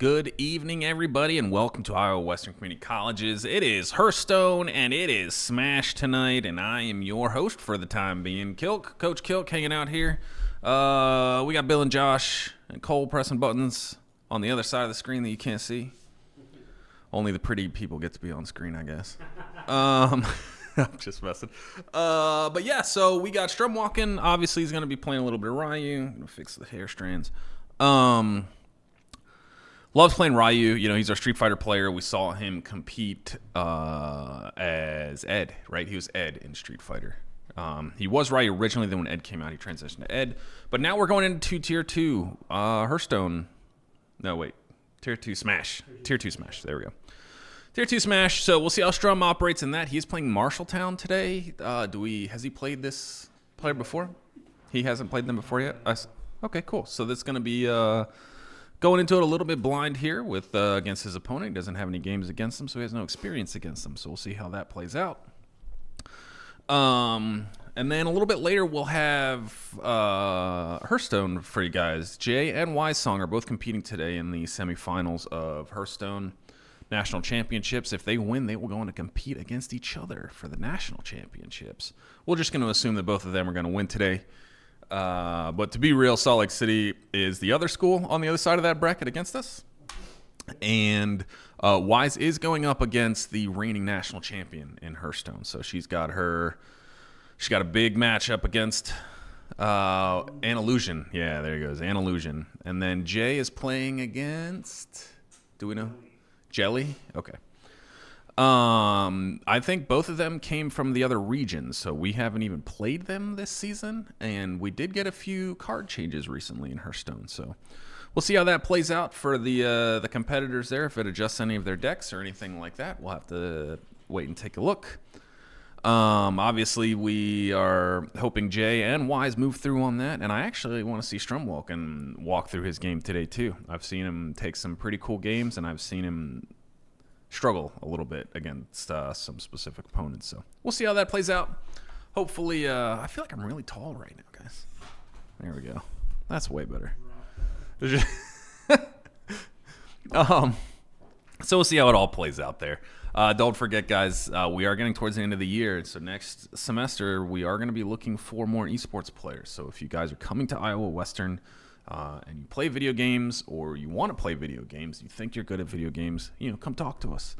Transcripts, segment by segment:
Good evening, everybody, and welcome to Iowa Western Community College's. It is Hearthstone, and it is Smash tonight, and I am your host for the time being, Kilk, Coach Kilk, hanging out here. We got Bill and Josh and Cole pressing buttons on the other side of the screen that you can't see. Only the pretty people get to be on screen, I guess. I'm just messing. But yeah, so we got Strum walking. Obviously, he's going to be playing a little bit of Ryu. Going to fix the hair strands. Loves playing Ryu. You know, he's our Street Fighter player. We saw him compete as Ed, right? He was Ed in Street Fighter. He was Ryu originally. Then when Ed came out, he transitioned to Ed. But now we're going into Tier 2 Hearthstone. No, wait. Tier 2 Smash. Tier 2 Smash. There we go. Tier 2 Smash. So we'll see how Strum operates in that. He's playing Marshalltown today. Has he played this player before? He hasn't played them before yet? Okay, cool. So this is going to be going into it a little bit blind here with against his opponent. He doesn't have any games against him, so he has no experience against them. So we'll see how that plays out. And then a little bit later, we'll have Hearthstone for you guys. Jay and Y Song are both competing today in the semifinals of Hearthstone National Championships. If they win, they will go on to compete against each other for the National Championships. We're just going to assume that both of them are going to win today. But to be real, Salt Lake City is the other school on the other side of that bracket against us. And Wise is going up against the reigning national champion in Hearthstone. So she's got a big match up against Anillusion. Yeah, there he goes, Anillusion. And then Jay is playing against, do we know? Jelly? Okay. I think both of them came from the other regions, so we haven't even played them this season, and we did get a few card changes recently in Hearthstone, so we'll see how that plays out for the competitors there, if it adjusts any of their decks or anything like that. We'll have to wait and take a look. Obviously, we are hoping Jay and Wise move through on that, and I actually want to see Strum walk through his game today, too. I've seen him take some pretty cool games, and I've seen him struggle a little bit against some specific opponents. So we'll see how that plays out. Hopefully, I feel like I'm really tall right now, guys. There we go. That's way better. So we'll see how it all plays out there. Don't forget, guys, we are getting towards the end of the year. So next semester, we are going to be looking for more esports players. So if you guys are coming to Iowa Western, and you play video games, or you want to play video games, you think you're good at video games, come talk to us.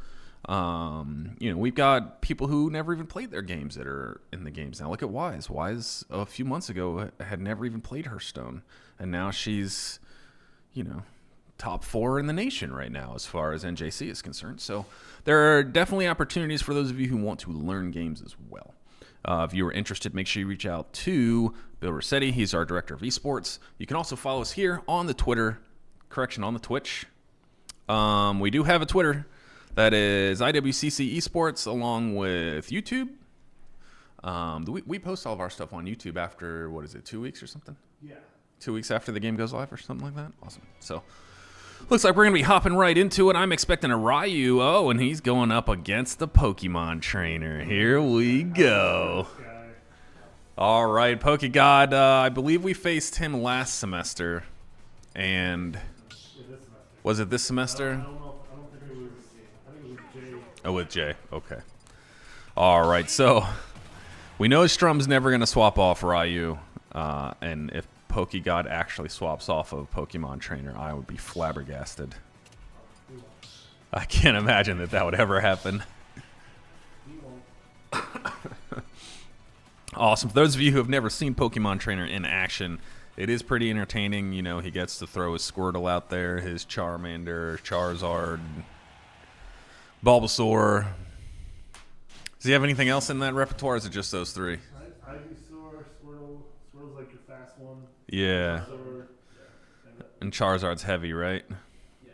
We've got people who never even played their games that are in the games now. Look at Wise. Wise, a few months ago, had never even played Hearthstone, and now she's, top 4 in the nation right now as far as NJC is concerned. So there are definitely opportunities for those of you who want to learn games as well. If you are interested, make sure you reach out to Bill Rossetti. He's our director of esports. You can also follow us here on the on the Twitch. We do have a Twitter that is IWCC Esports along with YouTube. We post all of our stuff on YouTube after, 2 weeks or something? Yeah. 2 weeks after the game goes live or something like that? Awesome. So looks like we're going to be hopping right into it. I'm expecting a Ryu. Oh, and he's going up against the Pokemon trainer. Here we go. All right, PokeGod. I believe we faced him last semester. And was it this semester? I don't think it was. I think it was Jay. Oh, with Jay. Okay. All right, so we know Strum's never going to swap off Ryu. And if PokeGod actually swaps off of Pokemon Trainer, I would be flabbergasted. I can't imagine that would ever happen. Awesome. For those of you who have never seen Pokemon Trainer in action, it is pretty entertaining. He gets to throw his Squirtle out there, his Charmander, Charizard, Bulbasaur. Does he have anything else in that repertoire, or is it just those three? Ivysaur, Squirtle. Squirtle's like your fast one. Yeah. And Charizard's heavy, right? Yeah.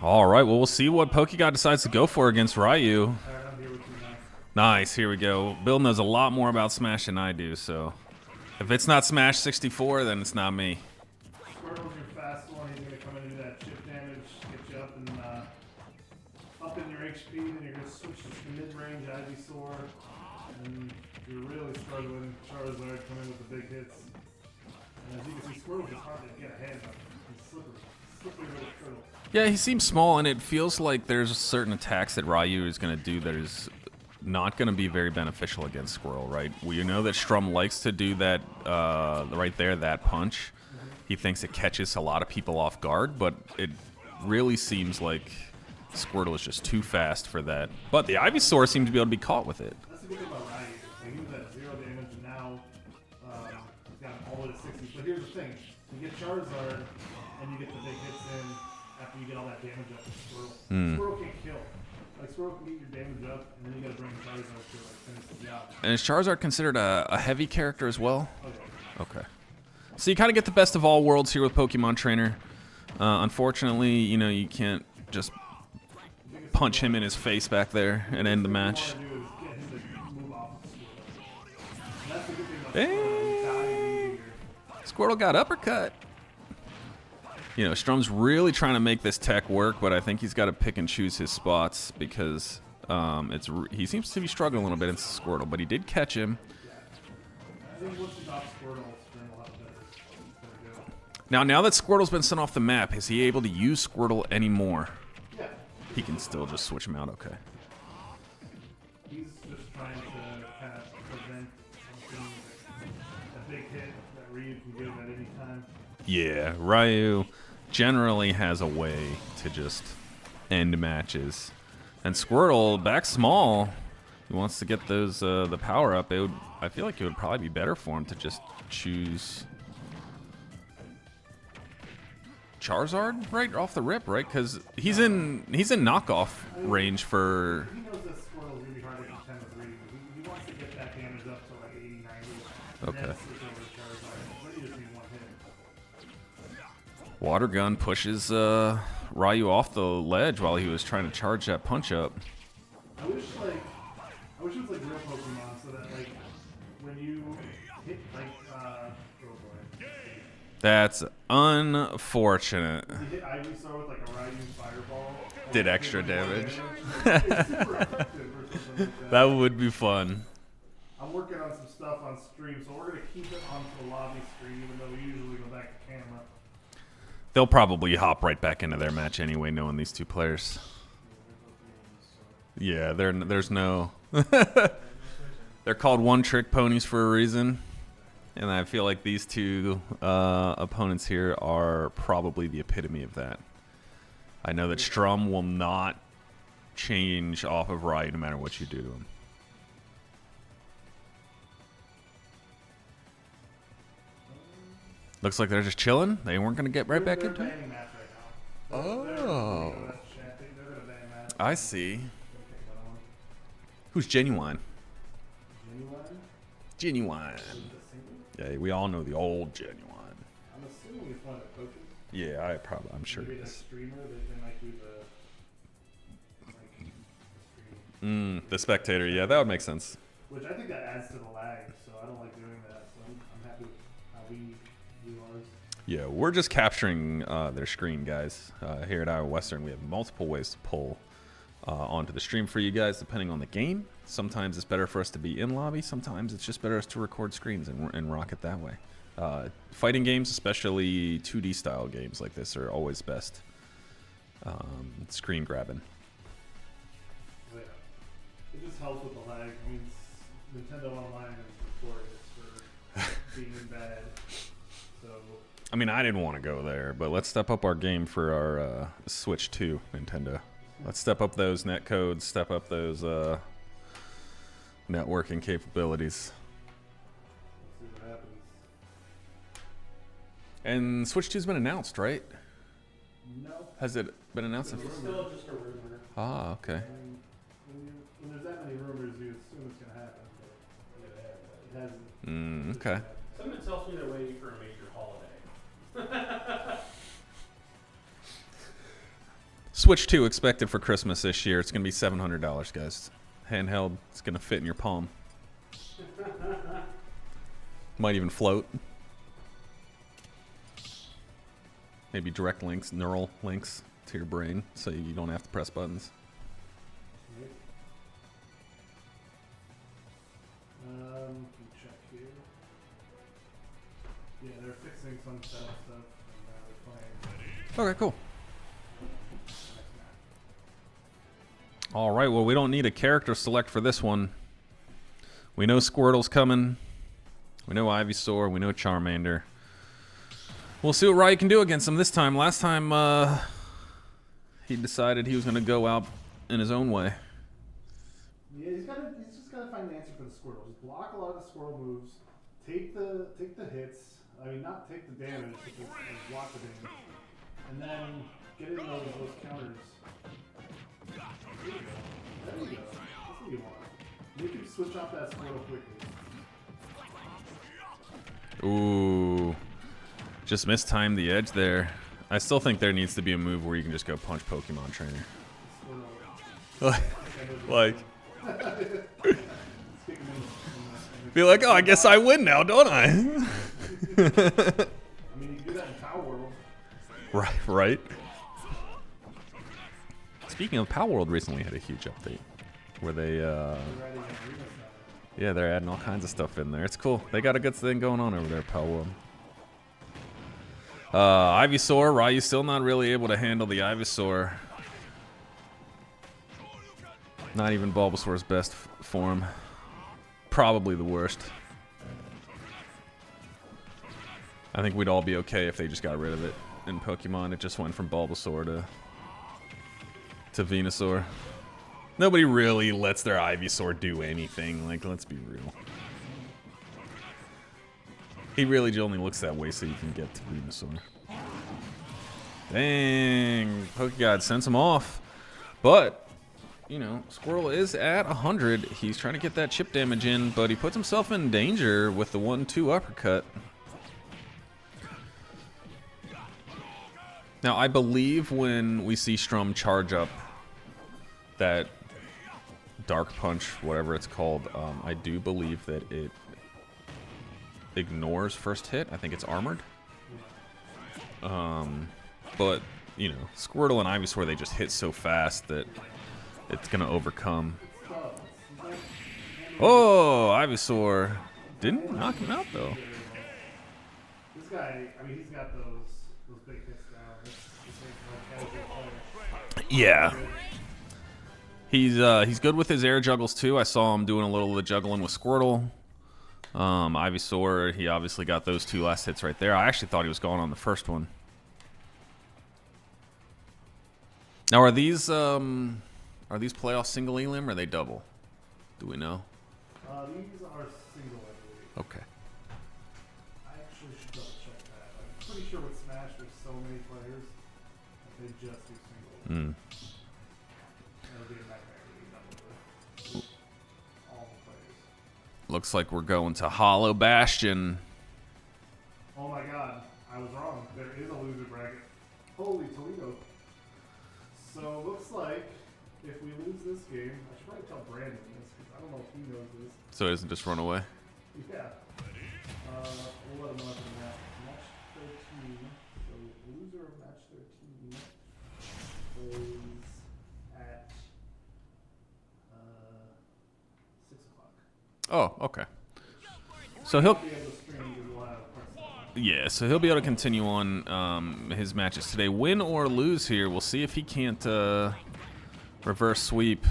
All right, well, we'll see what PokeGod decides to go for against Ryu. I'm here with you now. Nice, here we go. Bill knows a lot more about Smash than I do, so if it's not Smash 64, then it's not me. Squirtle's your fast one. He's going to come in and do that chip damage, get you up in your HP, then you're going to switch to mid-range Ivysaur. And if you're really struggling, Charizard come in with the big hits. And as you can see, Squirtle's just hard to get a hand on. He's slippery. Slippery little Squirtle. Yeah, he seems small, and it feels like there's certain attacks that Ryu is going to do that is not going to be very beneficial against Squirtle, right? We know that Strum likes to do that right there, that punch. He thinks it catches a lot of people off guard, but it really seems like Squirtle is just too fast for that. But the Ivysaur seems to be able to be caught with it. That's the good thing about Ryu. Like, he was at 0 damage, and now he's got all the way to 60. But here's the thing. You get Charizard, and you get the big hits in after you get all that damage up with Squirtle. Squirtle can't kill. Like, Squirtle can get your damage up, and then you gotta bring Charizard to, like, finish the job. And is Charizard considered a heavy character as well? Okay. Okay. So you kind of get the best of all worlds here with Pokemon Trainer. Unfortunately, you know, you can't just punch him in his face back there and end the match. Hey. Squirtle got uppercut. You know, Strum's really trying to make this tech work, but I think he's got to pick and choose his spots because he seems to be struggling a little bit in Squirtle, but he did catch him. Now that Squirtle's been sent off the map, is he able to use Squirtle anymore? Yeah. He can still just switch him out, okay. He's just trying to kind of prevent something, a big hit that Ryu can give at any time. Yeah, Ryu generally has a way to just end matches. And Squirtle, back small, he wants to get those the power up. I feel like it would probably be better for him to just choose Charizard right off the rip, right? Because he's in knockoff range for. He knows that Squirtle's really hard to contend with Ryu. He wants to get that damage up to like 80, 90. Okay. And then switch over to Charizard. Ryu just needs one hit. Water Gun pushes Ryu off the ledge while he was trying to charge that punch up. I wish it was like real Pokemon so that like when you hit like oh boy. That's unfortunate. You hit Ivysaur with like a Ryu fireball. Did extra damage. It's super effective or something like that. That would be fun. I'm working on some stuff on stream, so we're gonna keep it onto the lobby stream, even though we usually go back to camera. They'll probably hop right back into their match anyway, knowing these two players. Yeah, there's no. They're called one-trick ponies for a reason, and I feel like these two opponents here are probably the epitome of that. I know that Strum will not change off of Ryu no matter what you do to him. Looks like they're just chilling. They weren't going to get right back into it. Oh. I see. Who's Genuine? Genuine. Yeah, we all know the old Genuine. I'm assuming it's one of the coaches. Yeah, I'm sure Maybe it that is. streamer, they might do the stream. The spectator. Yeah, that would make sense. Which I think that adds to the lag, so I don't like doing that. So I'm happy with how we do ours. Yeah, we're just capturing their screen, guys. Here at Iowa Western, we have multiple ways to pull onto the stream for you guys, depending on the game. Sometimes it's better for us to be in lobby. Sometimes it's just better us to record screens and rock it that way. Fighting games, especially 2D style games like this, are always best. Screen grabbing. Oh, yeah. It just helps with the lag. I mean, Nintendo Online is notorious for being bad. So. I mean, I didn't want to go there, but let's step up our game for our Switch 2, Nintendo. Let's step up those netcodes, step up those networking capabilities. Let's see what happens. And Switch 2's been announced, right? No. Has it been announced? It's still just a rumor. Ah, okay. And when there's that many rumors, you assume it's going to happen. But it hasn't. Okay. Something tells me they're waiting for a major holiday. Switch 2 expected for Christmas this year. It's going to be $700, guys. Handheld. It's going to fit in your palm. Might even float. Maybe direct links, neural links to your brain so you don't have to press buttons. Let me check here. Yeah, they're fixing some setup stuff, and they're playing Okay, cool. the next match. All right, well, we don't need a character select for this one. We know Squirtle's coming. We know Ivysaur. We know Charmander. We'll see what Ryu can do against him this time. Last time, he decided he was going to go out in his own way. Yeah, he's just gotta find an answer for the Squirtle. Just block a lot of the Squirtle moves. Take the hits. I mean, not take the damage, but just block the damage. And then get in those counters. There you go. There you go. That's what you want. Make him switch off that Squirtle quickly. Ooh. Just mistimed the edge there. I still think there needs to be a move where you can just go punch Pokemon Trainer. Like. Be like, oh, I guess I win now, don't I? I mean, you can do that in Power World. Right. Speaking of, Power World recently had a huge update where they, yeah, they're adding all kinds of stuff in there. It's cool. They got a good thing going on over there, Power World. Ivysaur, Ryu's still not really able to handle the Ivysaur. Not even Bulbasaur's best form. Probably the worst. I think we'd all be okay if they just got rid of it in Pokemon. It just went from Bulbasaur to Venusaur. Nobody really lets their Ivysaur do anything. Like, let's be real. He really only looks that way so you can get to Venusaur. Dang. Pokegod sends him off. But, you know, Squirtle is at 100. He's trying to get that chip damage in, but he puts himself in danger with the 1-2 uppercut. Now, I believe when we see Strum charge up that Dark Punch, whatever it's called, I do believe that it ignores first hit. I think it's armored. But, you know, Squirtle and Ivysaur, they just hit so fast that it's going to overcome. Oh, Ivysaur didn't knock him out, though. This guy, I mean, he's got those big hits down. This ain't no casual player. Yeah. He's good with his air juggles, too. I saw him doing a little of the juggling with Squirtle. Ivysaur, he obviously got those two last hits right there. I actually thought he was going on the first one. Now, are these playoffs single elim or are they double? Do we know? These are single, I believe. Okay. I actually should double check that. I'm pretty sure with Smash there's so many players that they just do single. That'll be a nightmare to be double with all the players. Looks like we're going to Hollow Bastion. Oh my god, I was wrong. There is a loser bracket. Holy Toledo. So looks like if we lose this game, I should probably tell Brandon this because I don't know if he knows this. So he doesn't just run away? Yeah. We'll let him know after the match. Match 13. So loser of match 13 is at 6 o'clock. Oh, okay. So he'll... Be able to stream because we'll have Yeah, so he'll be able to continue on his matches today. Win or lose here, we'll see if he can't reverse sweep.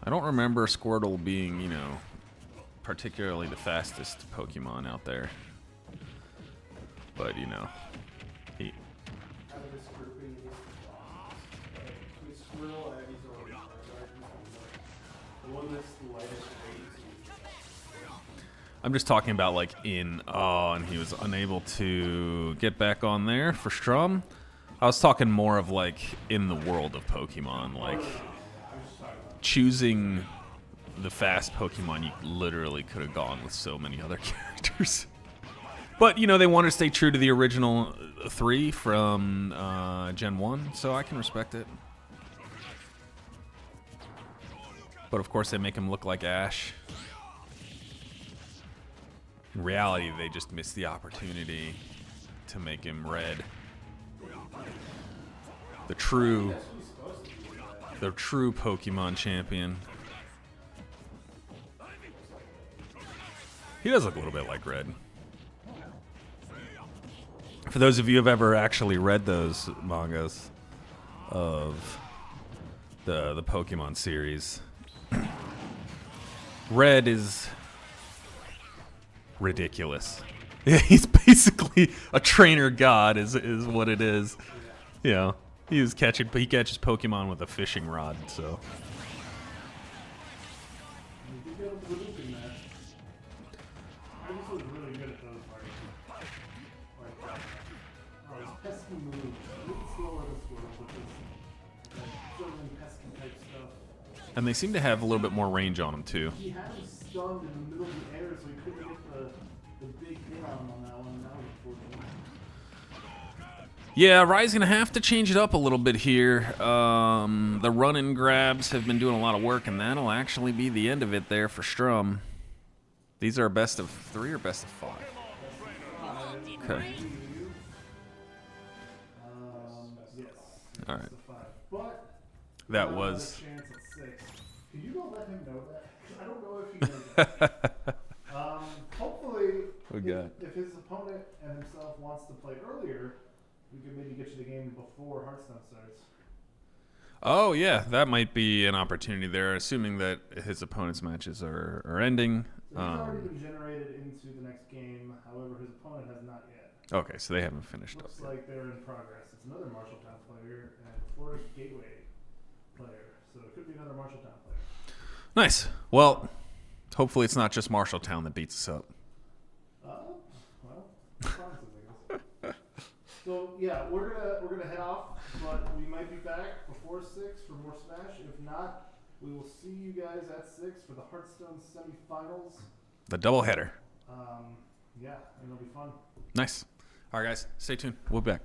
I don't remember Squirtle being, you know, particularly the fastest Pokemon out there. But, you know, he... Out of this grouping, between Squirtle, Ivysaur, and the one that's the lightest weight. I'm just talking about, like, and he was unable to get back on there for Strum. I was talking more of, like, in the world of Pokemon, like, choosing the fast Pokemon, you literally could have gone with so many other characters. But, you know, they wanted to stay true to the original 3 from Gen 1, so I can respect it. But, of course, they make him look like Ash. In reality, they just missed the opportunity to make him Red. The true Pokemon champion. He does look a little bit like Red. For those of you who have ever actually read those mangas of the Pokemon series, Red is ridiculous. Yeah, he's basically a trainer god, is what it is. You know, he catches Pokemon with a fishing rod. So You did get a Hadouken match. I just was really good at those parts. Like, his pesky moves. A little slower to score, which is like juggling pesky type stuff. and they seem to have a little bit more range on them too. He had him stunned in the middle of the air, so he couldn't get the big hit on him on that one. That was unfortunate. Yeah, Rai's going to have to change it up a little bit here. The run-and grabs have been doing a lot of work, and that'll actually be the end of it there for Strum. These are best of 3 or best of 5? Okay. Yes. All right. It's a 5. But That now was... another chance at 6. Can you go let him know that? 'Cause I don't know if he knows that. Hopefully, We got... if his opponent and himself wants to play earlier, we could maybe get you the game before Hearthstone starts. Oh, yeah, that might be an opportunity there, assuming that his opponent's matches are ending. So he's already been generated into the next game. However, his opponent has not yet. Okay, so they haven't finished up Looks yet. like they're in progress. It's another Marshalltown player and Florida Gateway player. So it could be another Marshalltown player. Nice. Well, hopefully it's not just Marshalltown that beats us up. Well, no promises, I guess. So yeah, we're gonna head off, but we might be back before 6 for more Smash. If not, we will see you guys at 6 for the Hearthstone semifinals. The doubleheader. Yeah, and it'll be fun. Nice. All right, guys, stay tuned. We'll be back.